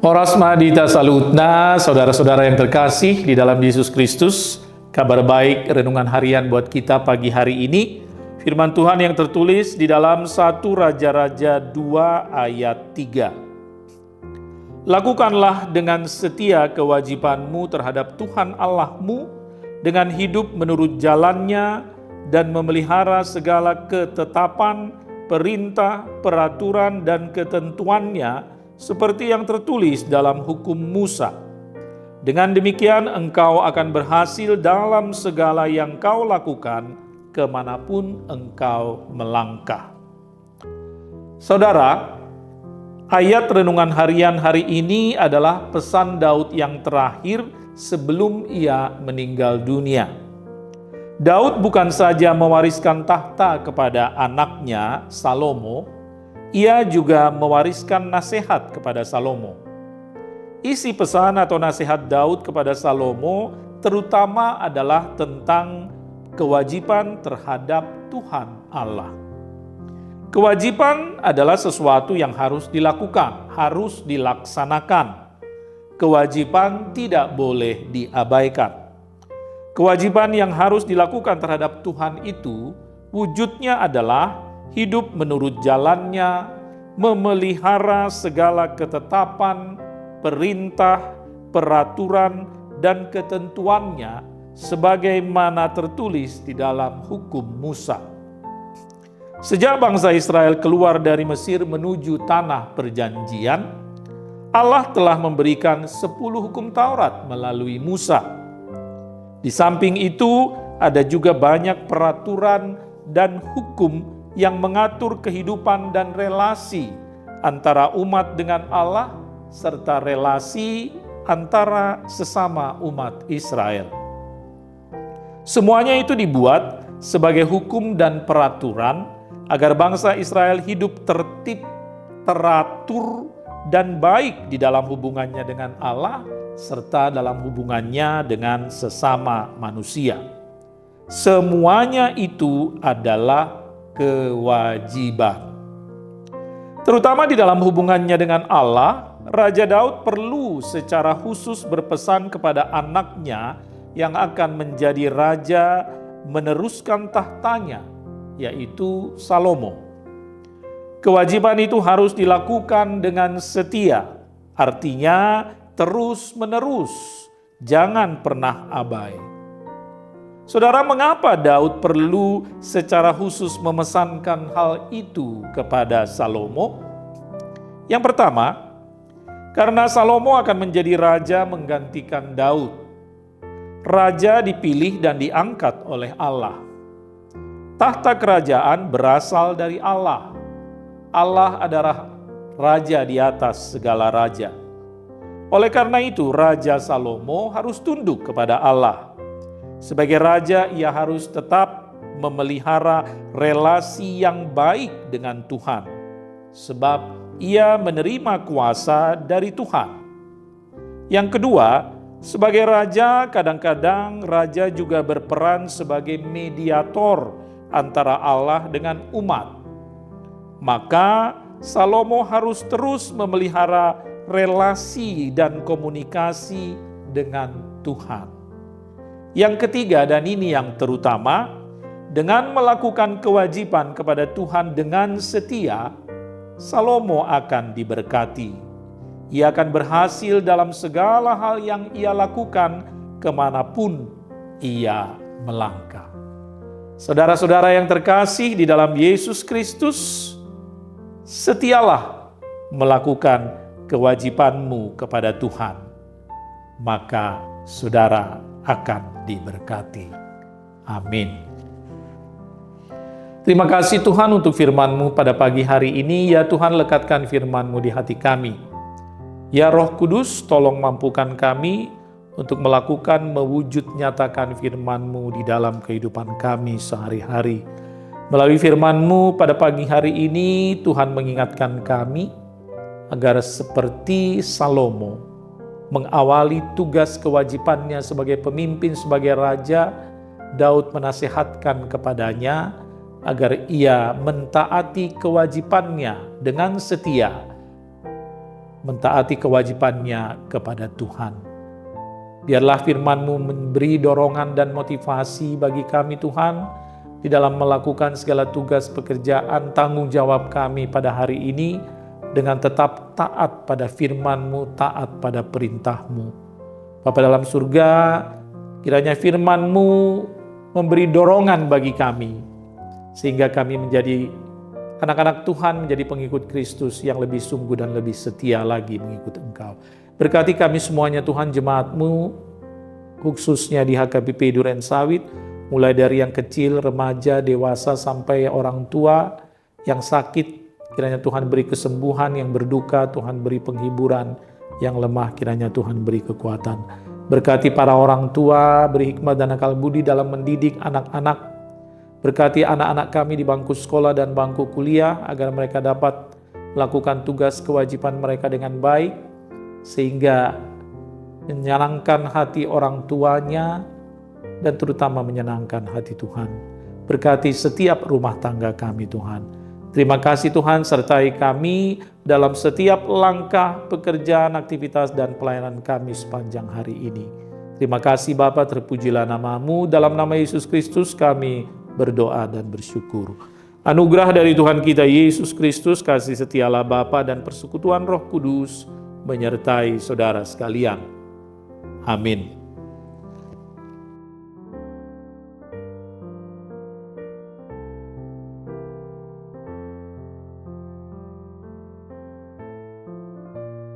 Horas Madita Salutna, saudara-saudara yang terkasih di dalam Yesus Kristus. Kabar baik renungan harian buat kita pagi hari ini. Firman Tuhan yang tertulis di dalam 1 Raja-Raja 2 ayat 3. Lakukanlah dengan setia kewajibanmu terhadap Tuhan Allahmu dengan hidup menurut jalannya dan memelihara segala ketetapan, perintah, peraturan, dan ketentuannya seperti yang tertulis dalam hukum Musa. Dengan demikian engkau akan berhasil dalam segala yang kau lakukan kemanapun engkau melangkah. Saudara, ayat renungan harian hari ini adalah pesan Daud yang terakhir sebelum ia meninggal dunia. Daud bukan saja mewariskan tahta kepada anaknya Salomo, ia juga mewariskan nasihat kepada Salomo. Isi pesan atau nasihat Daud kepada Salomo terutama adalah tentang kewajiban terhadap Tuhan Allah. Kewajiban adalah sesuatu yang harus dilakukan, harus dilaksanakan. Kewajiban tidak boleh diabaikan. Kewajiban yang harus dilakukan terhadap Tuhan itu wujudnya adalah hidup menurut jalannya, memelihara segala ketetapan, perintah, peraturan, dan ketentuannya sebagaimana tertulis di dalam hukum Musa. Sejak bangsa Israel keluar dari Mesir menuju tanah perjanjian, Allah telah memberikan 10 hukum Taurat melalui Musa. Di samping itu, ada juga banyak peraturan dan hukum yang mengatur kehidupan dan relasi antara umat dengan Allah serta relasi antara sesama umat Israel. Semuanya itu dibuat sebagai hukum dan peraturan agar bangsa Israel hidup tertib, teratur, dan baik di dalam hubungannya dengan Allah serta dalam hubungannya dengan sesama manusia. Semuanya itu adalah kewajiban. Terutama di dalam hubungannya dengan Allah, Raja Daud perlu secara khusus berpesan kepada anaknya yang akan menjadi raja meneruskan tahtanya, yaitu Salomo. Kewajiban itu harus dilakukan dengan setia, artinya terus-menerus, jangan pernah abai. Saudara, mengapa Daud perlu secara khusus memesankan hal itu kepada Salomo? Yang pertama, karena Salomo akan menjadi raja menggantikan Daud. Raja dipilih dan diangkat oleh Allah. Tahta kerajaan berasal dari Allah. Allah adalah raja di atas segala raja. Oleh karena itu, Raja Salomo harus tunduk kepada Allah. Sebagai raja, ia harus tetap memelihara relasi yang baik dengan Tuhan, sebab ia menerima kuasa dari Tuhan. Yang kedua, sebagai raja, kadang-kadang raja juga berperan sebagai mediator antara Allah dengan umat. Maka Salomo harus terus memelihara relasi dan komunikasi dengan Tuhan. Yang ketiga, dan ini yang terutama, dengan melakukan kewajiban kepada Tuhan dengan setia, Salomo akan diberkati. Ia akan berhasil dalam segala hal yang ia lakukan kemanapun ia melangkah. Saudara-saudara yang terkasih di dalam Yesus Kristus, setialah melakukan kewajibanmu kepada Tuhan, maka saudara akan diberkati. Amin. Terima kasih Tuhan untuk firman-Mu pada pagi hari ini. Ya Tuhan, lekatkan firman-Mu di hati kami. Ya Roh Kudus, tolong mampukan kami untuk melakukan mewujud nyatakan firman-Mu di dalam kehidupan kami sehari-hari. Melalui firman-Mu pada pagi hari ini, Tuhan mengingatkan kami agar seperti Salomo mengawali tugas kewajibannya sebagai pemimpin, sebagai raja, Daud menasihatkan kepadanya agar ia mentaati kewajibannya dengan setia mentaati kewajibannya kepada Tuhan. Biarlah firman-Mu memberi dorongan dan motivasi bagi kami Tuhan, di dalam melakukan segala tugas pekerjaan tanggung jawab kami pada hari ini, dengan tetap taat pada firman-Mu, taat pada perintah-Mu. Bapa dalam surga, kiranya firman-Mu memberi dorongan bagi kami, sehingga kami menjadi anak-anak Tuhan, menjadi pengikut Kristus yang lebih sungguh dan lebih setia lagi mengikut Engkau. Berkati kami semuanya Tuhan, jemaat-Mu, khususnya di HKBP Duren Sawit, mulai dari yang kecil, remaja, dewasa, sampai orang tua yang sakit. Kiranya Tuhan beri kesembuhan, yang berduka Tuhan beri penghiburan, yang lemah kiranya Tuhan beri kekuatan. Berkati para orang tua, beri hikmat dan akal budi dalam mendidik anak-anak. Berkati anak-anak kami di bangku sekolah dan bangku kuliah, agar mereka dapat melakukan tugas kewajiban mereka dengan baik, sehingga menyenangkan hati orang tuanya, dan terutama menyenangkan hati Tuhan. Berkati setiap rumah tangga kami Tuhan. Terima kasih Tuhan, sertai kami dalam setiap langkah pekerjaan, aktivitas, dan pelayanan kami sepanjang hari ini. Terima kasih Bapa, terpujilah nama-Mu. Dalam nama Yesus Kristus kami berdoa dan bersyukur. Anugerah dari Tuhan kita Yesus Kristus, kasih setia Allah Bapa, dan persekutuan Roh Kudus menyertai saudara sekalian. Amin.